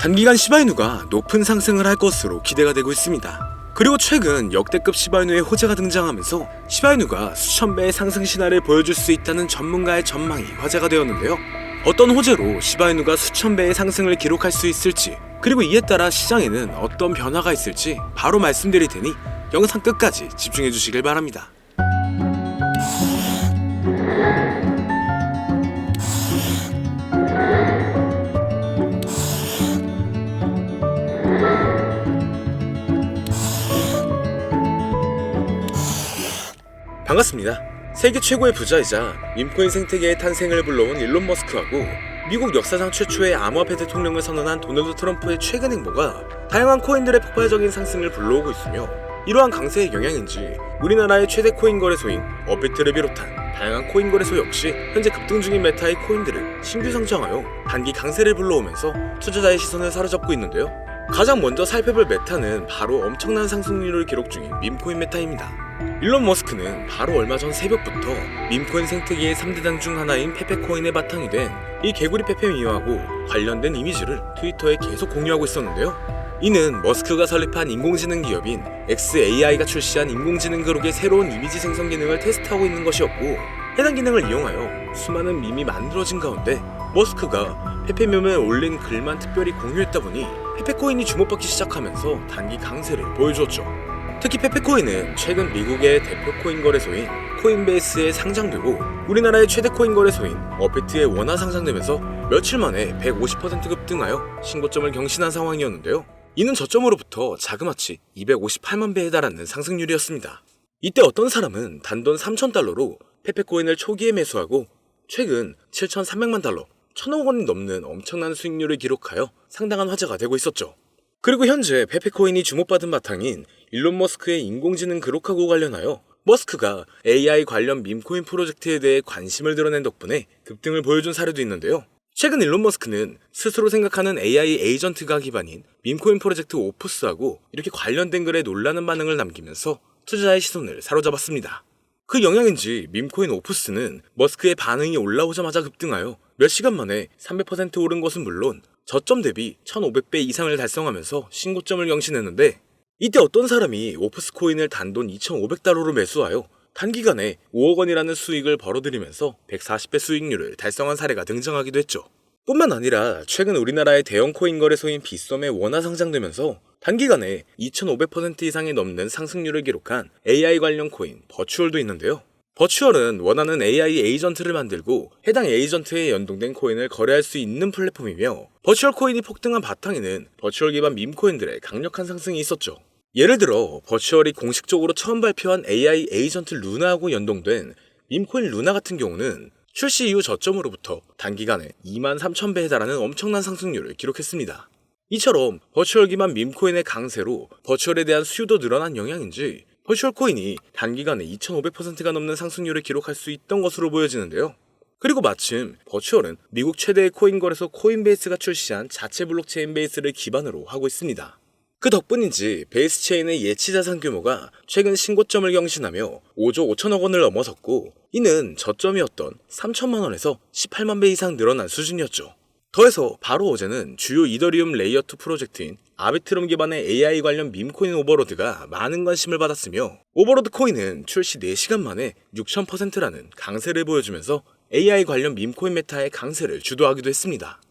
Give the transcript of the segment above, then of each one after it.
단기간 시바이누가 높은 상승을 할 것으로 기대가 되고 있습니다. 그리고 최근 역대급 시바이누의 호재가 등장하면서 시바이누가 수천 배의 상승 신화를 보여줄 수 있다는 전문가의 전망이 화제가 되었는데요. 어떤 호재로 시바이누가 수천 배의 상승을 기록할 수 있을지, 그리고 이에 따라 시장에는 어떤 변화가 있을지 바로 말씀드릴 테니 영상 끝까지 집중해 주시길 바랍니다. 반갑습니다. 세계 최고의 부자이자 밈코인 생태계의 탄생을 불러온 일론 머스크하고 미국 역사상 최초의 암호화폐 대통령을 선언한 도널드 트럼프의 최근 행보가 다양한 코인들의 폭발적인 상승을 불러오고 있으며, 이러한 강세의 영향인지 우리나라의 최대 코인 거래소인 업비트를 비롯한 다양한 코인 거래소 역시 현재 급등 중인 메타의 코인들을 신규 상장하여 단기 강세를 불러오면서 투자자의 시선을 사로잡고 있는데요. 가장 먼저 살펴볼 메타는 바로 엄청난 상승률을 기록 중인 밈코인 메타입니다. 일론 머스크는 바로 얼마 전 새벽부터 밈코인 생태계의 3대장 중 하나인 페페코인의 바탕이 된 이 개구리 페페미와하고 관련된 이미지를 트위터에 계속 공유하고 있었는데요. 이는 머스크가 설립한 인공지능 기업인 xAI가 출시한 인공지능 그룹의 새로운 이미지 생성 기능을 테스트하고 있는 것이었고, 해당 기능을 이용하여 수많은 밈이 만들어진 가운데 머스크가 페페밈에 올린 글만 특별히 공유했다 보니 페페코인이 주목받기 시작하면서 단기 강세를 보여주었죠. 특히 페페코인은 최근 미국의 대표 코인 거래소인 코인베이스에 상장되고 우리나라의 최대 코인 거래소인 업비트에 원화 상장되면서 며칠 만에 150% 급등하여 신고점을 경신한 상황이었는데요. 이는 저점으로부터 자그마치 258만 배에 달하는 상승률이었습니다. 이때 어떤 사람은 단돈 3,000달러로 페페코인을 초기에 매수하고 최근 7,300만 달러, 1,000억 원이 넘는 엄청난 수익률을 기록하여 상당한 화제가 되고 있었죠. 그리고 현재 페페코인이 주목받은 바탕인 일론 머스크의 인공지능 그룹하고 관련하여 머스크가 AI 관련 밈코인 프로젝트에 대해 관심을 드러낸 덕분에 급등을 보여준 사례도 있는데요. 최근 일론 머스크는 스스로 생각하는 AI 에이전트가 기반인 밈코인 프로젝트 오프스하고 이렇게 관련된 글에 놀라는 반응을 남기면서 투자자의 시선을 사로잡았습니다. 그 영향인지 밈코인 오프스는 머스크의 반응이 올라오자마자 급등하여 몇 시간 만에 300% 오른 것은 물론 저점 대비 1500배 이상을 달성하면서 신고점을 경신했는데, 이때 어떤 사람이 오프스 코인을 단돈 2500달러로 매수하여 단기간에 5억 원이라는 수익을 벌어들이면서 140배 수익률을 달성한 사례가 등장하기도 했죠. 뿐만 아니라 최근 우리나라의 대형 코인 거래소인 빗썸에 원화 상장되면서 단기간에 2500% 이상이 넘는 상승률을 기록한 AI 관련 코인 버추얼도 있는데요. 버추얼은 원하는 AI 에이전트를 만들고 해당 에이전트에 연동된 코인을 거래할 수 있는 플랫폼이며, 버추얼 코인이 폭등한 바탕에는 버추얼 기반 밈코인들의 강력한 상승이 있었죠. 예를 들어 버추얼이 공식적으로 처음 발표한 AI 에이전트 루나하고 연동된 밈코인 루나 같은 경우는 출시 이후 저점으로부터 단기간에 23,000배에 달하는 엄청난 상승률을 기록했습니다. 이처럼 버추얼 기반 밈코인의 강세로 버추얼에 대한 수요도 늘어난 영향인지 버추얼 코인이 단기간에 2500%가 넘는 상승률을 기록할 수 있던 것으로 보여지는데요. 그리고 마침 버추얼은 미국 최대의 코인 거래소 코인베이스가 출시한 자체 블록체인 베이스를 기반으로 하고 있습니다. 그 덕분인지 베이스 체인의 예치 자산 규모가 최근 신고점을 경신하며 5조 5천억 원을 넘어섰고, 이는 저점이었던 3천만 원에서 18만 배 이상 늘어난 수준이었죠. 더해서 바로 어제는 주요 이더리움 레이어2 프로젝트인 아비트럼 기반의 AI 관련 밈코인 오버로드가 많은 관심을 받았으며, 오버로드 코인은 출시 4시간 만에 6000%라는 강세를 보여주면서 AI 관련 밈코인 메타의 강세를 주도하기도 했습니다.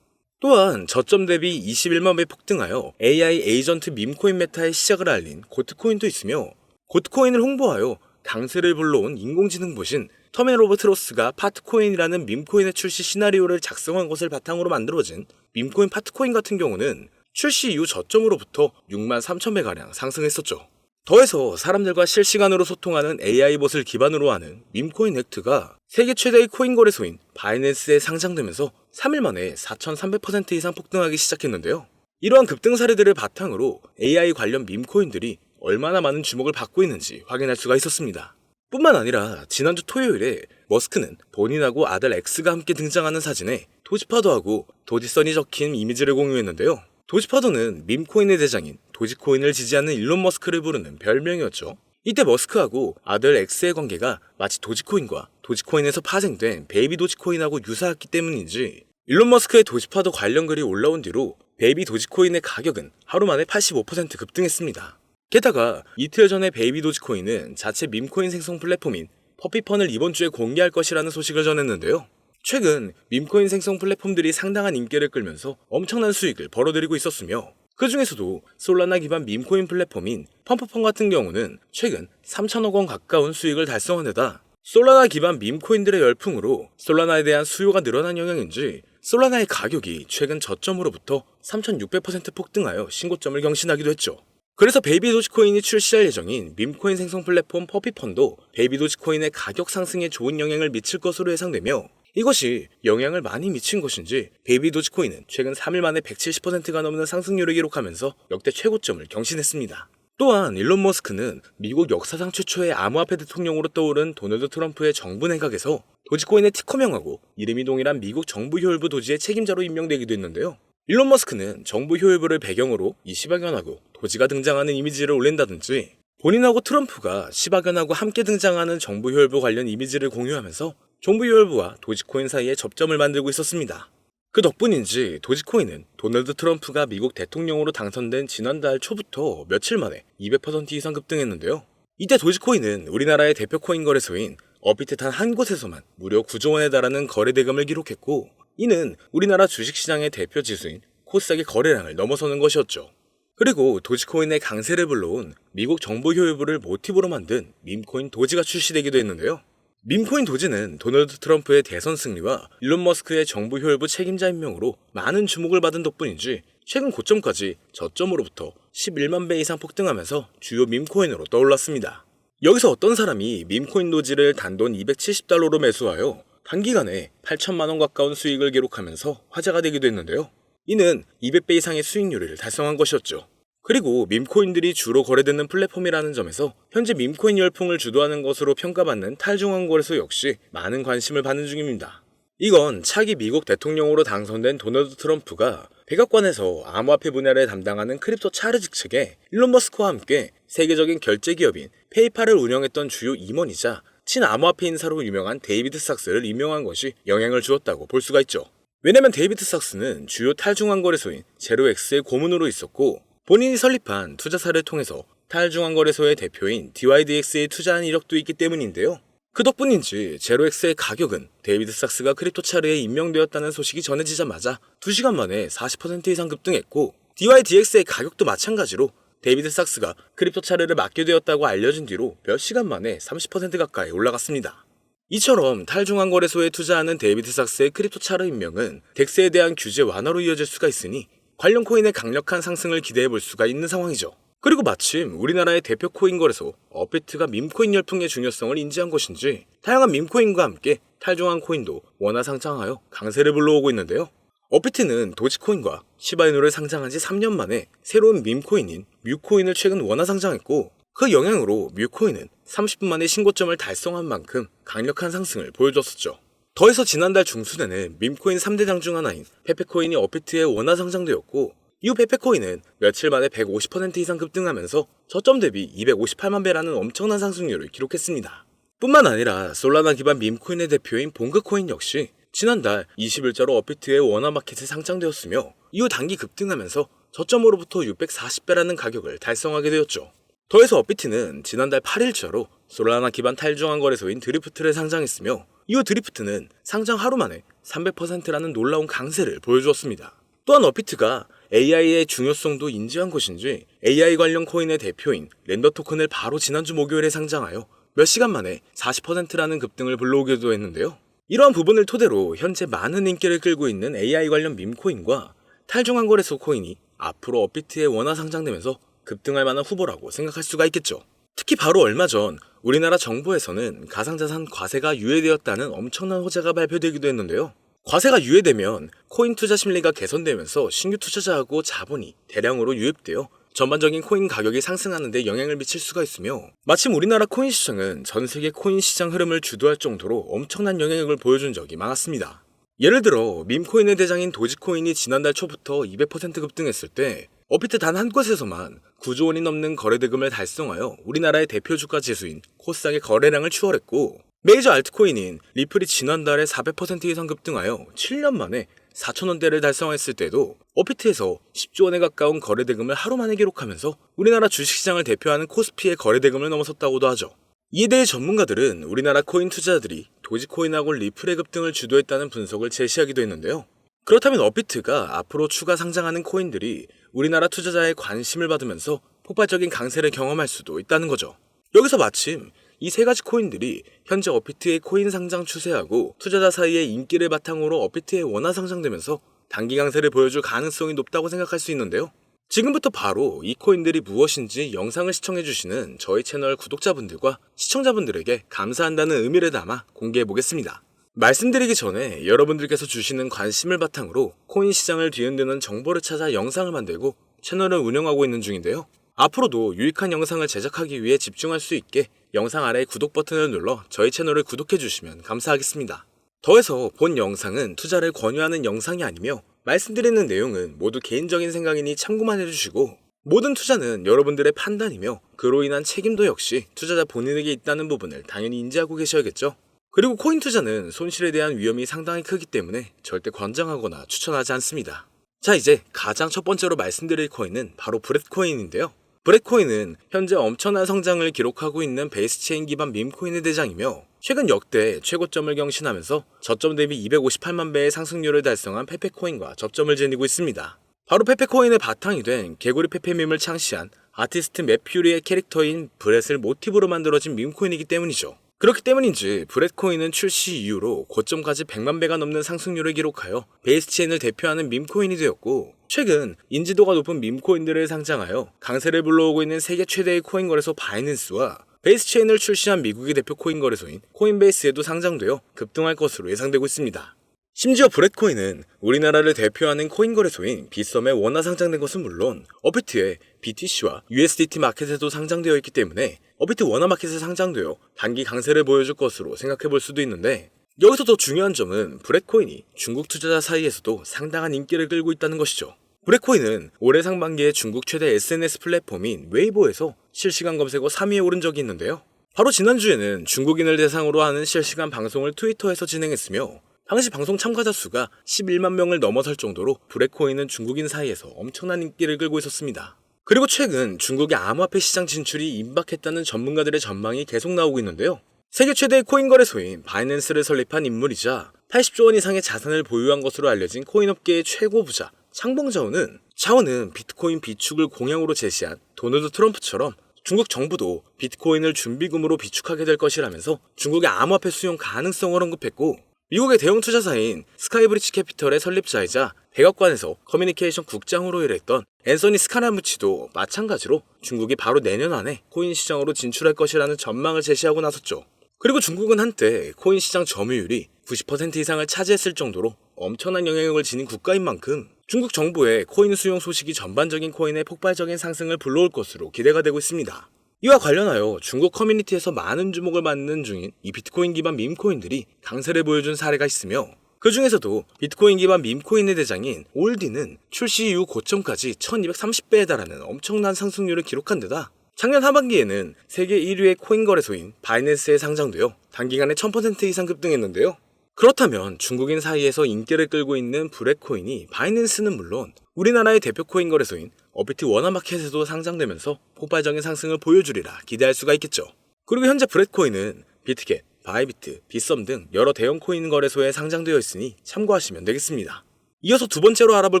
또한 저점 대비 21만 배 폭등하여 AI 에이전트 밈코인 메타의 시작을 알린 고트코인도 있으며, 고트코인을 홍보하여 강세를 불러온 인공지능 보신 터미널 오브 트로스가 파트코인이라는 밈코인의 출시 시나리오를 작성한 것을 바탕으로 만들어진 밈코인 파트코인 같은 경우는 출시 이후 저점으로부터 63,000배가량 상승했었죠. 더해서 사람들과 실시간으로 소통하는 AI봇을 기반으로 하는 밈코인 액트가 세계 최대의 코인 거래소인 바이낸스에 상장되면서 3일 만에 4,300% 이상 폭등하기 시작했는데요. 이러한 급등 사례들을 바탕으로 AI 관련 밈코인들이 얼마나 많은 주목을 받고 있는지 확인할 수가 있었습니다. 뿐만 아니라 지난주 토요일에 머스크는 본인하고 아들 X가 함께 등장하는 사진에 도지파도하고 도지선이 적힌 이미지를 공유했는데요. 도지파도는 밈코인의 대장인 도지코인을 지지하는 일론 머스크를 부르는 별명이었죠. 이때 머스크하고 아들 X의 관계가 마치 도지코인과 도지코인에서 파생된 베이비 도지코인하고 유사했기 때문인지 일론 머스크의 도지파도 관련 글이 올라온 뒤로 베이비 도지코인의 가격은 하루 만에 85% 급등했습니다. 게다가 이틀 전에 베이비 도지코인은 자체 밈코인 생성 플랫폼인 퍼피펀을 이번 주에 공개할 것이라는 소식을 전했는데요. 최근 밈코인 생성 플랫폼들이 상당한 인기를 끌면서 엄청난 수익을 벌어들이고 있었으며 그 중에서도 솔라나 기반 밈코인 플랫폼인 펌프펀 같은 경우는 최근 3천억 원 가까운 수익을 달성한 데다 솔라나 기반 밈코인들의 열풍으로 솔라나에 대한 수요가 늘어난 영향인지 솔라나의 가격이 최근 저점으로부터 3,600% 폭등하여 신고점을 경신하기도 했죠. 그래서 베이비 도지코인이 출시할 예정인 밈코인 생성 플랫폼 퍼피펀도 베이비 도지코인의 가격 상승에 좋은 영향을 미칠 것으로 예상되며 이것이 영향을 많이 미친 것인지 베이비 도지코인은 최근 3일 만에 170%가 넘는 상승률을 기록하면서 역대 최고점을 경신했습니다. 또한 일론 머스크는 미국 역사상 최초의 암호화폐 대통령으로 떠오른 도널드 트럼프의 정부 내각에서 도지코인의 티커명하고 이름이 동일한 미국 정부 효율부 도지의 책임자로 임명되기도 했는데요. 일론 머스크는 정부 효율부를 배경으로 이 시바견하고 도지가 등장하는 이미지를 올린다든지 본인하고 트럼프가 시바견하고 함께 등장하는 정부 효율부 관련 이미지를 공유하면서 정부 효율부와 도지코인 사이에 접점을 만들고 있었습니다. 그 덕분인지 도지코인은 도널드 트럼프가 미국 대통령으로 당선된 지난달 초부터 며칠 만에 200% 이상 급등했는데요. 이때 도지코인은 우리나라의 대표 코인 거래소인 업비트 단 한 곳에서만 무려 9조 원에 달하는 거래 대금을 기록했고 이는 우리나라 주식시장의 대표 지수인 코스닥의 거래량을 넘어서는 것이었죠. 그리고 도지코인의 강세를 불러온 미국 정부 효율부를 모티브로 만든 밈코인 도지가 출시되기도 했는데요. 밈코인 도지는 도널드 트럼프의 대선 승리와 일론 머스크의 정부 효율부 책임자 임명으로 많은 주목을 받은 덕분인지 최근 고점까지 저점으로부터 11만 배 이상 폭등하면서 주요 밈코인으로 떠올랐습니다. 여기서 어떤 사람이 밈코인 도지를 단돈 270달러로 매수하여 단기간에 8천만 원 가까운 수익을 기록하면서 화제가 되기도 했는데요. 이는 200배 이상의 수익률을 달성한 것이었죠. 그리고 밈코인들이 주로 거래되는 플랫폼이라는 점에서 현재 밈코인 열풍을 주도하는 것으로 평가받는 탈중앙 거래소 역시 많은 관심을 받는 중입니다. 이건 차기 미국 대통령으로 당선된 도널드 트럼프가 백악관에서 암호화폐 분야를 담당하는 크립토 차르 직책에 일론 머스크와 함께 세계적인 결제 기업인 페이팔을 운영했던 주요 임원이자 친암호화폐 인사로 유명한 데이비드 삭스를 임명한 것이 영향을 주었다고 볼 수가 있죠. 왜냐면 데이비드 삭스는 주요 탈중앙 거래소인 제로엑스의 고문으로 있었고 본인이 설립한 투자사를 통해서 탈중앙 거래소의 대표인 DYDX에 투자한 이력도 있기 때문인데요. 그 덕분인지 제로엑스의 가격은 데이비드 삭스가 크립토 차르에 임명되었다는 소식이 전해지자마자 2시간 만에 40% 이상 급등했고 DYDX의 가격도 마찬가지로 데이비드 삭스가 크립토 차르를 맡게 되었다고 알려진 뒤로 몇 시간 만에 30% 가까이 올라갔습니다. 이처럼 탈중앙 거래소에 투자하는 데이비드 삭스의 크립토 차르 임명은 덱스에 대한 규제 완화로 이어질 수가 있으니 관련 코인의 강력한 상승을 기대해 볼 수가 있는 상황이죠. 그리고 마침 우리나라의 대표 코인 거래소 업비트가 밈코인 열풍의 중요성을 인지한 것인지 다양한 밈코인과 함께 탈중앙 코인도 원화 상장하여 강세를 불러오고 있는데요. 업비트는 도지코인과 시바이누를 상장한 지 3년 만에 새로운 밈코인인 뮤코인을 최근 원화 상장했고 그 영향으로 뮤코인은 30분 만에 신고점을 달성한 만큼 강력한 상승을 보여줬었죠. 더해서 지난달 중순에는 밈코인 3대장 중 하나인 페페코인이 업비트에 원화 상장되었고 이후 페페코인은 며칠 만에 150% 이상 급등하면서 저점 대비 258만 배라는 엄청난 상승률을 기록했습니다. 뿐만 아니라 솔라나 기반 밈코인의 대표인 봉그코인 역시 지난달 20일자로 업비트의 원화 마켓에 상장되었으며 이후 단기 급등하면서 저점으로부터 640배라는 가격을 달성하게 되었죠. 더해서 업비트는 지난달 8일자로 솔라나 기반 탈중앙 거래소인 드리프트를 상장했으며 이후 드리프트는 상장 하루 만에 300%라는 놀라운 강세를 보여주었습니다. 또한 업비트가 AI의 중요성도 인지한 것인지 AI 관련 코인의 대표인 렌더 토큰을 바로 지난주 목요일에 상장하여 몇 시간 만에 40%라는 급등을 불러오기도 했는데요. 이러한 부분을 토대로 현재 많은 인기를 끌고 있는 AI 관련 밈코인과 탈중앙 거래소 코인이 앞으로 업비트에 원화 상장되면서 급등할 만한 후보라고 생각할 수가 있겠죠. 특히 바로 얼마 전 우리나라 정부에서는 가상자산 과세가 유예되었다는 엄청난 호재가 발표되기도 했는데요. 과세가 유예되면 코인 투자 심리가 개선되면서 신규 투자자하고 자본이 대량으로 유입되어 전반적인 코인 가격이 상승하는 데 영향을 미칠 수가 있으며 마침 우리나라 코인 시장은 전 세계 코인 시장 흐름을 주도할 정도로 엄청난 영향력을 보여준 적이 많았습니다. 예를 들어 밈코인의 대장인 도지코인이 지난달 초부터 200% 급등했을 때 업비트 단 한 곳에서만 9조 원이 넘는 거래대금을 달성하여 우리나라의 대표 주가 지수인 코스닥의 거래량을 추월했고 메이저 알트코인인 리플이 지난달에 400% 이상 급등하여 7년 만에 4,000원대를 달성했을 때도 업비트에서 10조 원에 가까운 거래대금을 하루 만에 기록하면서 우리나라 주식시장을 대표하는 코스피의 거래대금을 넘어섰다고도 하죠. 이에 대해 전문가들은 우리나라 코인 투자자들이 도지코인하고 리플의 급등을 주도했다는 분석을 제시하기도 했는데요. 그렇다면 업비트가 앞으로 추가 상장하는 코인들이 우리나라 투자자의 관심을 받으면서 폭발적인 강세를 경험할 수도 있다는 거죠. 여기서 마침 이 세 가지 코인들이 현재 업비트의 코인 상장 추세하고 투자자 사이의 인기를 바탕으로 업비트에 원화 상장되면서 단기 강세를 보여줄 가능성이 높다고 생각할 수 있는데요. 지금부터 바로 이 코인들이 무엇인지 영상을 시청해주시는 저희 채널 구독자분들과 시청자분들에게 감사한다는 의미를 담아 공개해보겠습니다. 말씀드리기 전에 여러분들께서 주시는 관심을 바탕으로 코인 시장을 뒤흔드는 정보를 찾아 영상을 만들고 채널을 운영하고 있는 중인데요. 앞으로도 유익한 영상을 제작하기 위해 집중할 수 있게 영상 아래 구독 버튼을 눌러 저희 채널을 구독해주시면 감사하겠습니다. 더해서 본 영상은 투자를 권유하는 영상이 아니며 말씀드리는 내용은 모두 개인적인 생각이니 참고만 해주시고 모든 투자는 여러분들의 판단이며 그로 인한 책임도 역시 투자자 본인에게 있다는 부분을 당연히 인지하고 계셔야겠죠. 그리고 코인 투자는 손실에 대한 위험이 상당히 크기 때문에 절대 권장하거나 추천하지 않습니다. 자, 이제 가장 첫 번째로 말씀드릴 코인은 바로 브렛코인인데요. 브렛코인은 현재 엄청난 성장을 기록하고 있는 베이스체인 기반 밈코인의 대장이며 최근 역대 최고점을 경신하면서 저점 대비 258만 배의 상승률을 달성한 페페코인과 접점을 지니고 있습니다. 바로 페페코인의 바탕이 된 개구리 페페밈을 창시한 아티스트 맵퓨리의 캐릭터인 브렛을 모티브로 만들어진 밈코인이기 때문이죠. 그렇기 때문인지 브렛코인은 출시 이후로 고점까지 100만 배가 넘는 상승률을 기록하여 베이스체인을 대표하는 밈코인이 되었고 최근 인지도가 높은 밈코인들을 상장하여 강세를 불러오고 있는 세계 최대의 코인 거래소 바이낸스와 베이스체인을 출시한 미국의 대표 코인 거래소인 코인베이스에도 상장되어 급등할 것으로 예상되고 있습니다. 심지어 브렛코인은 우리나라를 대표하는 코인 거래소인 빗썸에 원화 상장된 것은 물론 업비트의 BTC와 USDT 마켓에도 상장되어 있기 때문에 업비트 원화 마켓에 상장되어 단기 강세를 보여줄 것으로 생각해 볼 수도 있는데 여기서 더 중요한 점은 브렛코인이 중국 투자자 사이에서도 상당한 인기를 끌고 있다는 것이죠. 브렛코인은 올해 상반기에 중국 최대 SNS 플랫폼인 웨이보에서 실시간 검색어 3위에 오른 적이 있는데요. 바로 지난주에는 중국인을 대상으로 하는 실시간 방송을 트위터에서 진행했으며 당시 방송 참가자 수가 11만 명을 넘어설 정도로 브렛코인은 중국인 사이에서 엄청난 인기를 끌고 있었습니다. 그리고 최근 중국의 암호화폐 시장 진출이 임박했다는 전문가들의 전망이 계속 나오고 있는데요. 세계 최대의 코인 거래소인 바이낸스를 설립한 인물이자 80조 원 이상의 자산을 보유한 것으로 알려진 코인업계의 최고 부자 창봉자오는 자오는 비트코인 비축을 공약으로 제시한 도널드 트럼프처럼 중국 정부도 비트코인을 준비금으로 비축하게 될 것이라면서 중국의 암호화폐 수용 가능성을 언급했고 미국의 대형 투자사인 스카이브리지 캐피털의 설립자이자 백악관에서 커뮤니케이션 국장으로 일했던 앤서니 스카라무치도 마찬가지로 중국이 바로 내년 안에 코인 시장으로 진출할 것이라는 전망을 제시하고 나섰죠. 그리고 중국은 한때 코인 시장 점유율이 90% 이상을 차지했을 정도로 엄청난 영향력을 지닌 국가인 만큼 중국 정부의 코인 수용 소식이 전반적인 코인의 폭발적인 상승을 불러올 것으로 기대가 되고 있습니다. 이와 관련하여 중국 커뮤니티에서 많은 주목을 받는 중인 이 비트코인 기반 밈코인들이 강세를 보여준 사례가 있으며 그 중에서도 비트코인 기반 밈코인의 대장인 올디는 출시 이후 고점까지 1230배에 달하는 엄청난 상승률을 기록한 데다 작년 하반기에는 세계 1위의 코인 거래소인 바이낸스에 상장되어 단기간에 1000% 이상 급등했는데요. 그렇다면 중국인 사이에서 인기를 끌고 있는 브렛코인이 바이낸스는 물론 우리나라의 대표 코인 거래소인 업비트 원화마켓에도 상장되면서 폭발적인 상승을 보여주리라 기대할 수가 있겠죠. 그리고 현재 브렛코인은 비트겟, 바이비트, 빗썸 등 여러 대형 코인 거래소에 상장되어 있으니 참고하시면 되겠습니다. 이어서 두 번째로 알아볼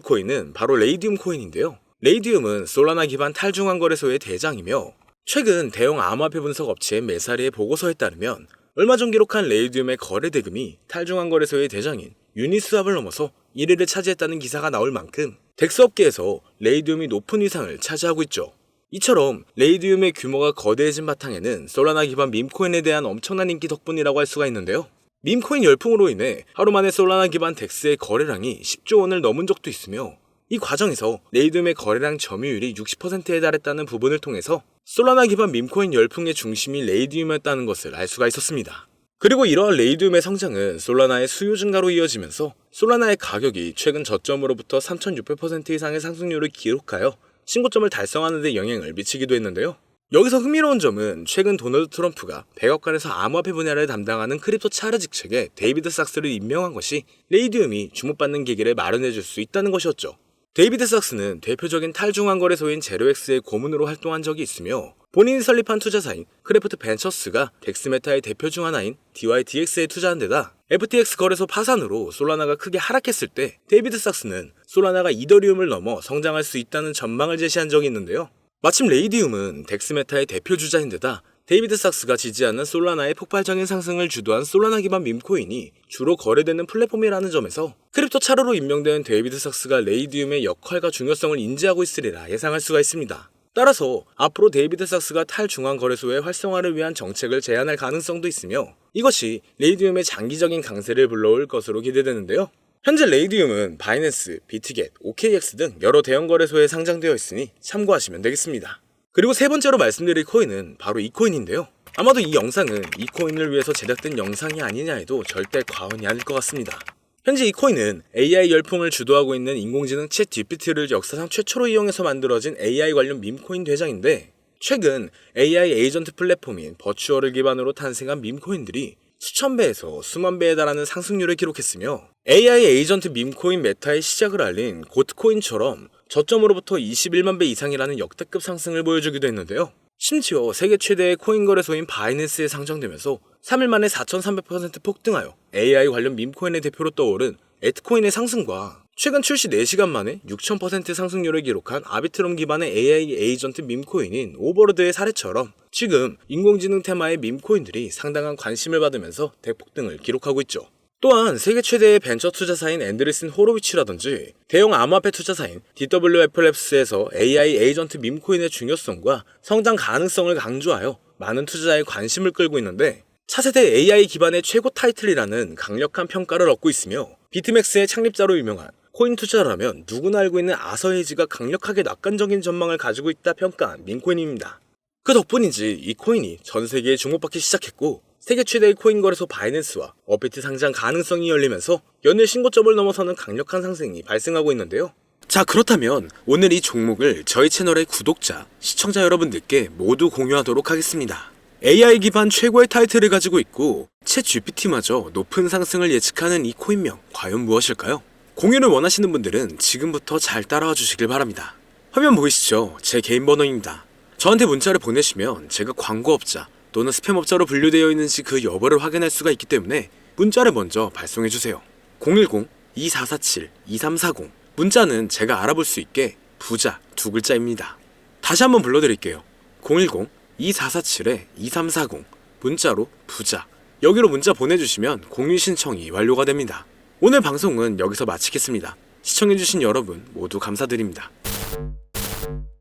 코인은 바로 레이디움 코인인데요. 레이디움은 솔라나 기반 탈중앙 거래소의 대장이며 최근 대형 암호화폐 분석 업체 메사리의 보고서에 따르면 얼마 전 기록한 레이디움의 거래 대금이 탈중앙 거래소의 대장인 유니스왑을 넘어서 1위를 차지했다는 기사가 나올 만큼 덱스 업계에서 레이디움이 높은 위상을 차지하고 있죠. 이처럼 레이디움의 규모가 거대해진 바탕에는 솔라나 기반 밈코인에 대한 엄청난 인기 덕분이라고 할 수가 있는데요. 밈코인 열풍으로 인해 하루 만에 솔라나 기반 덱스의 거래량이 10조 원을 넘은 적도 있으며 이 과정에서 레이디움의 거래량 점유율이 60%에 달했다는 부분을 통해서 솔라나 기반 밈코인 열풍의 중심이 레이디움이었다는 것을 알 수가 있었습니다. 그리고 이러한 레이디움의 성장은 솔라나의 수요 증가로 이어지면서 솔라나의 가격이 최근 저점으로부터 3600% 이상의 상승률을 기록하여 신고점을 달성하는 데 영향을 미치기도 했는데요. 여기서 흥미로운 점은 최근 도널드 트럼프가 백악관에서 암호화폐 분야를 담당하는 크립토 차르 직책에 데이비드 sak스를 임명한 것이 레이디움이 주목받는 계기를 마련해줄 수 있다는 것이었죠. 데이비드 sak스는 대표적인 탈중앙거래소인 제로엑스의 고문으로 활동한 적이 있으며 본인이 설립한 투자사인 크래프트 벤처스가 덱스메타의 대표 중 하나인 DYDX에 투자한 데다 FTX 거래소 파산으로 솔라나가 크게 하락했을 때 데이비드 sak스는 솔라나가 이더리움을 넘어 성장할 수 있다는 전망을 제시한 적이 있는데요. 마침 레이디움은 덱스메타의 대표 주자인데다 데이비드 sak스가 지지하는 솔라나의 폭발적인 상승을 주도한 솔라나 기반 밈코인이 주로 거래되는 플랫폼이라는 점에서 크립토 차르로 임명된 데이비드 sak스가 레이디움의 역할과 중요성을 인지하고 있으리라 예상할 수가 있습니다. 따라서 앞으로 데이비드 sak스가 탈중앙거래소의 활성화를 위한 정책을 제안할 가능성도 있으며 이것이 레이디움의 장기적인 강세를 불러올 것으로 기대되는데요. 현재 레이디움은 바이낸스, 비트겟, OKX 등 여러 대형 거래소에 상장되어 있으니 참고하시면 되겠습니다. 그리고 세 번째로 말씀드릴 코인은 바로 이 코인인데요. 아마도 이 영상은 이 코인을 위해서 제작된 영상이 아니냐 해도 절대 과언이 아닐 것 같습니다. 현재 이 코인은 AI 열풍을 주도하고 있는 인공지능 챗 GPT를 역사상 최초로 이용해서 만들어진 AI 관련 밈코인 대장인데 최근 AI 에이전트 플랫폼인 버추얼을 기반으로 탄생한 밈코인들이 수천 배에서 수만 배에 달하는 상승률을 기록했으며 AI 에이전트 밈코인 메타의 시작을 알린 고트코인처럼 저점으로부터 21만 배 이상이라는 역대급 상승을 보여주기도 했는데요. 심지어 세계 최대의 코인 거래소인 바이낸스에 상장되면서 3일 만에 4,300% 폭등하여 AI 관련 밈코인의 대표로 떠오른 에트코인의 상승과 최근 출시 4시간 만에 6,000% 상승률을 기록한 아비트롬 기반의 AI 에이전트 밈코인인 오버로드의 사례처럼 지금 인공지능 테마의 밈코인들이 상당한 관심을 받으면서 대폭등을 기록하고 있죠. 또한 세계 최대의 벤처 투자사인 앤드리슨 호로위치라든지 대형 암호화폐 투자사인 DWFLabs에서 AI 에이전트 밈코인의 중요성과 성장 가능성을 강조하여 많은 투자자의 관심을 끌고 있는데 차세대 AI 기반의 최고 타이틀이라는 강력한 평가를 얻고 있으며 비트맥스의 창립자로 유명한 코인 투자라면 누구나 알고 있는 아서헤이지가 강력하게 낙관적인 전망을 가지고 있다 평가한 밈코인입니다. 그 덕분인지 이 코인이 전 세계에 주목받기 시작했고 세계 최대의 코인 거래소 바이낸스와 업비트 상장 가능성이 열리면서 연일 신고점을 넘어서는 강력한 상승이 발생하고 있는데요. 자, 그렇다면 오늘 이 종목을 저희 채널의 구독자, 시청자 여러분들께 모두 공유하도록 하겠습니다. AI 기반 최고의 타이틀을 가지고 있고 챗 GPT마저 높은 상승을 예측하는 이 코인명 과연 무엇일까요? 공유를 원하시는 분들은 지금부터 잘 따라와 주시길 바랍니다. 화면 보이시죠? 제 개인 번호입니다. 저한테 문자를 보내시면 제가 광고업자 또는 스팸업자로 분류되어 있는지 그 여부를 확인할 수가 있기 때문에 문자를 먼저 발송해주세요. 010-2447-2340 문자는 제가 알아볼 수 있게 부자 두 글자입니다. 다시 한번 불러드릴게요. 010-2447-2340 문자로 부자 여기로 문자 보내주시면 공유 신청이 완료가 됩니다. 오늘 방송은 여기서 마치겠습니다. 시청해주신 여러분 모두 감사드립니다.